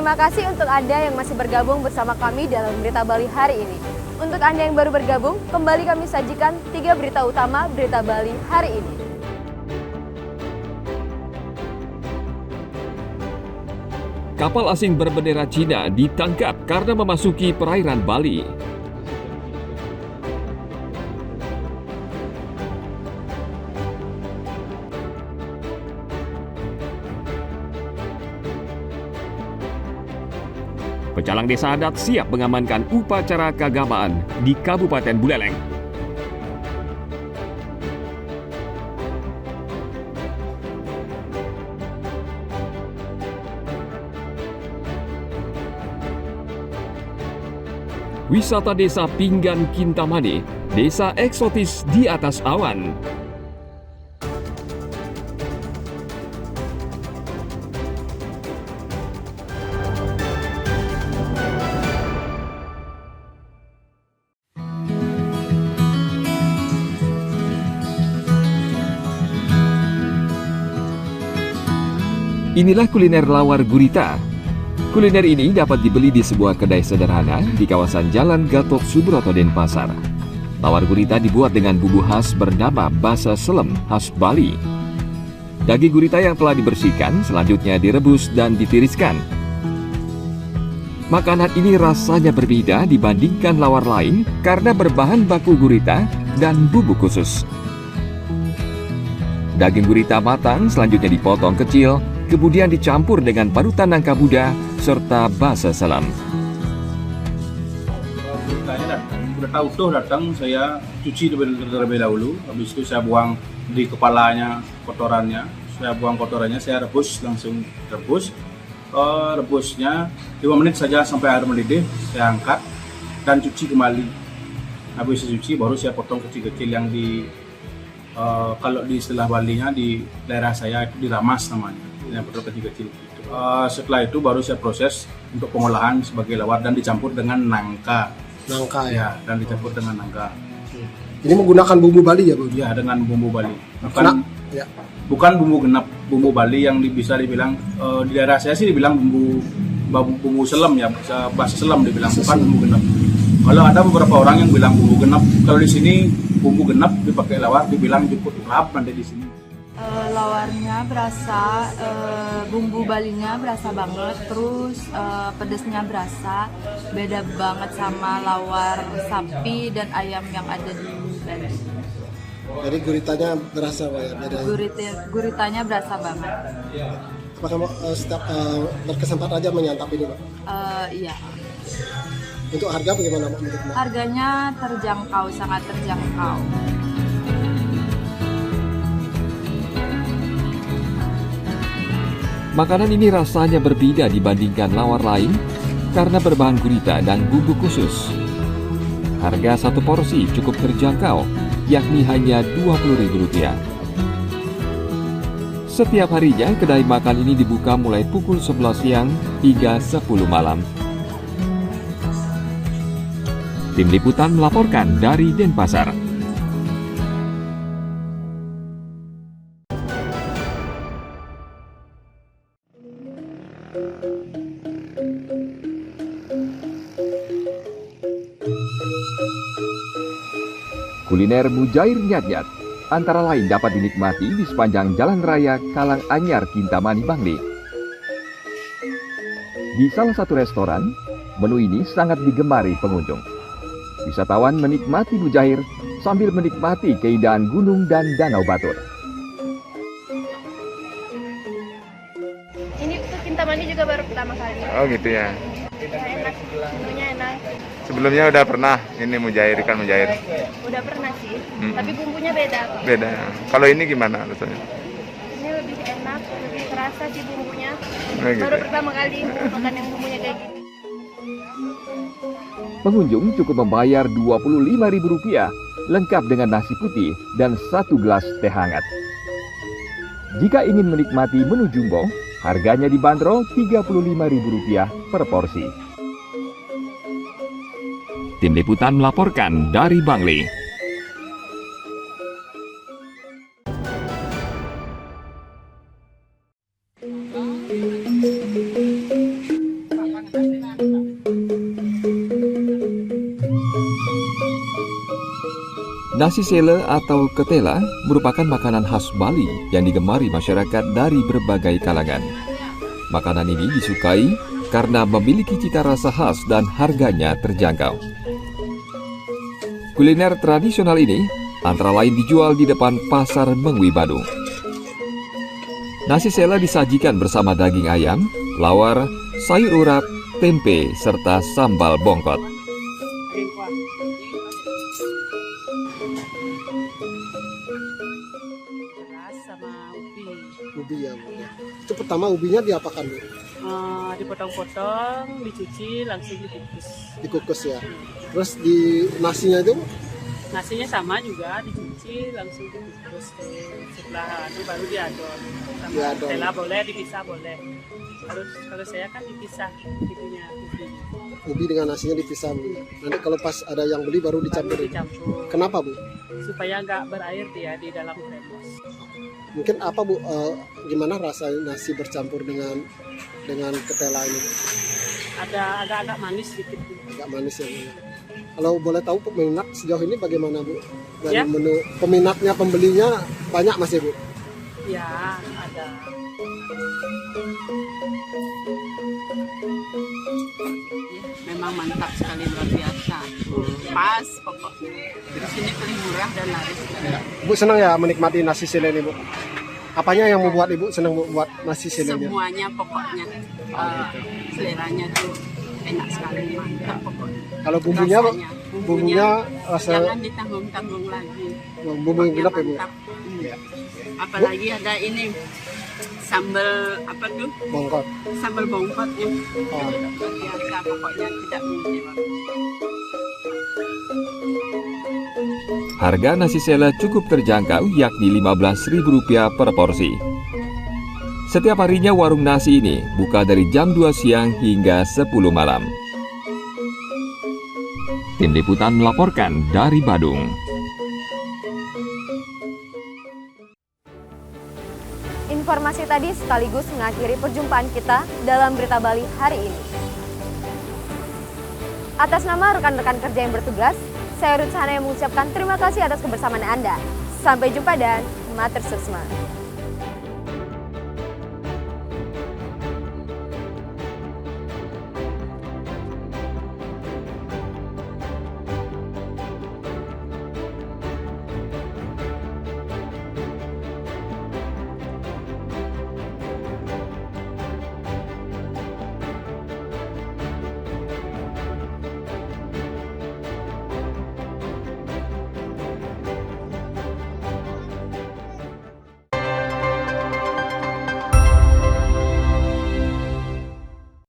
Terima kasih untuk Anda yang masih bergabung bersama kami dalam Berita Bali hari ini. Untuk Anda yang baru bergabung, kembali kami sajikan 3 berita utama Berita Bali hari ini. Kapal asing berbendera Cina ditangkap karena memasuki perairan Bali. Pecalang desa adat siap mengamankan upacara keagamaan di Kabupaten Buleleng. Wisata Desa Pinggan Kintamani, desa eksotis di atas awan. Inilah kuliner lawar gurita. Kuliner ini dapat dibeli di sebuah kedai sederhana di kawasan Jalan Gatot Subroto, Denpasar. Lawar gurita dibuat dengan bumbu khas bernama basa selem khas Bali. Daging gurita yang telah dibersihkan selanjutnya direbus dan ditiriskan. Makanan ini rasanya berbeda dibandingkan lawar lain karena berbahan baku gurita dan bumbu khusus. Daging gurita matang selanjutnya dipotong kecil, kemudian dicampur dengan parutan nangka muda serta basa selam. Guritanya udah utuh datang, saya cuci terlebih dahulu. Habis itu saya buang di kepalanya kotorannya. Saya buang kotorannya, saya rebus, langsung rebus. Rebusnya 5 menit saja sampai air mendidih. Saya angkat dan cuci kembali. Habis dicuci baru saya potong kecil-kecil yang di kalau di istilah Balinya di daerah saya itu diramas namanya. Yang potong kecil-kecil. Setelah itu baru saya proses untuk pengolahan sebagai lawar dan dicampur dengan nangka. Nangka Ya, dan dicampur dengan nangka. Ini menggunakan bumbu Bali ya, Bu? Ya, dengan bumbu Bali. Ya. Bukan bumbu genap, bumbu Bali yang bisa dibilang di daerah saya sih dibilang bumbu selam ya, bahasa selam dibilang, bukan bumbu genap. Kalau ada beberapa orang yang bilang bumbu genap, kalau di sini bumbu genap dipakai lawar dibilang cukup urap nanti di sini. Lawarnya berasa, bumbu Balinya berasa banget, terus pedesnya berasa, beda banget sama lawar sapi dan ayam yang ada di Bali. Jadi guritanya berasa, Pak, ya? Beda. Guritanya berasa banget. Apakah setiap berkesempatan aja menyantap ini, Pak? Iya. Untuk harga bagaimana, Pak? Harganya terjangkau, sangat terjangkau. Makanan ini rasanya berbeda dibandingkan lawar lain karena berbahan gurita dan bumbu khusus. Harga satu porsi cukup terjangkau, yakni hanya Rp20.000. Setiap harinya kedai makan ini dibuka mulai pukul 11 siang hingga 10 malam. Tim Liputan melaporkan dari Denpasar. Kuliner mujair nyat-nyat antara lain dapat dinikmati di sepanjang Jalan Raya Kalang Anyar Kintamani, Bangli. Di salah satu restoran, menu ini sangat digemari pengunjung. Wisatawan menikmati mujair sambil menikmati keindahan gunung dan danau Batur. Ini untuk Kintamani juga baru pertama kali. Oh gitu ya. Ya, enak, bumbunya enak. Sebelumnya udah pernah ini mujair, ikan mujair? Udah pernah sih, tapi bumbunya beda. Beda. Kalau ini gimana rasanya? Ini lebih enak, lebih terasa sih bumbunya. Oh, gitu. Baru pertama kali makan yang bumbunya kayak gini. Pengunjung cukup membayar Rp25.000 lengkap dengan nasi putih dan 1 gelas teh hangat. Jika ingin menikmati menu jumbo, harganya dibanderol Rp35.000 per porsi. Tim Liputan melaporkan dari Bangli. Nasi sele atau ketela merupakan makanan khas Bali yang digemari masyarakat dari berbagai kalangan. Makanan ini disukai karena memiliki cita rasa khas dan harganya terjangkau. Kuliner tradisional ini antara lain dijual di depan Pasar Mengwi Badung. Nasi sele disajikan bersama daging ayam, lawar, sayur urap, tempe, serta sambal bongkot. Sama ubi. Ubi ya, Bu. Itu pertama ubinya diapakan, Bu? Dipotong-potong, dicuci, langsung dikukus. Dikukus ya. Terus di nasinya itu Nasinya sama juga, dicuci, langsung dikukus ke sebelah baru diadon. Sama Diadon. ketela boleh, dipisah boleh. Kalau saya kan dipisah itunya ubi. ubi dengan nasinya dipisah, Bu. Nanti kalau pas ada yang beli baru Baru dicampurin. dicampur. Kenapa, Bu? Supaya nggak berair dia di dalam rebus. Mungkin apa, Bu? Gimana rasanya nasi bercampur dengan ketela ini? Ada agak-agak manis sedikit. Agak manis ya, Bu. Kalau boleh tahu peminat sejauh ini bagaimana, Bu? Dari Ya. menu peminatnya, pembelinya banyak masih, Bu? Ya, ada. Memang mantap sekali, luar biasa. Pas pokoknya. Di sini paling murah dan laris. Bu senang ya menikmati nasi sele ini, Bu? Apanya yang membuat Ibu senang buat nasi selenya? Semuanya pokoknya seleranya tuh enak sekali, mantap pokoknya. Kalau bumbunya, Bu? Rasanya, Bumbunya rasa jangan ditanggung-tanggung lagi. bumbu yang gelap ya, Bu? Mantap. Apalagi ada ini sambal apa tuh? Bongkot. Sambal bongkot ya. Oh. Luar biasa pokoknya, tidak mengecewakan. Harga nasi sele cukup terjangkau, yakni Rp15.000 per porsi. Setiap harinya warung nasi ini buka dari jam 2 siang hingga 10 malam. Tim Liputan melaporkan dari Badung. Informasi tadi sekaligus mengakhiri perjumpaan kita dalam Berita Bali hari ini. Atas nama rekan-rekan kerja yang bertugas, saya Ruth Hana yang mengucapkan terima kasih atas kebersamaan Anda. Sampai jumpa dan matur susma.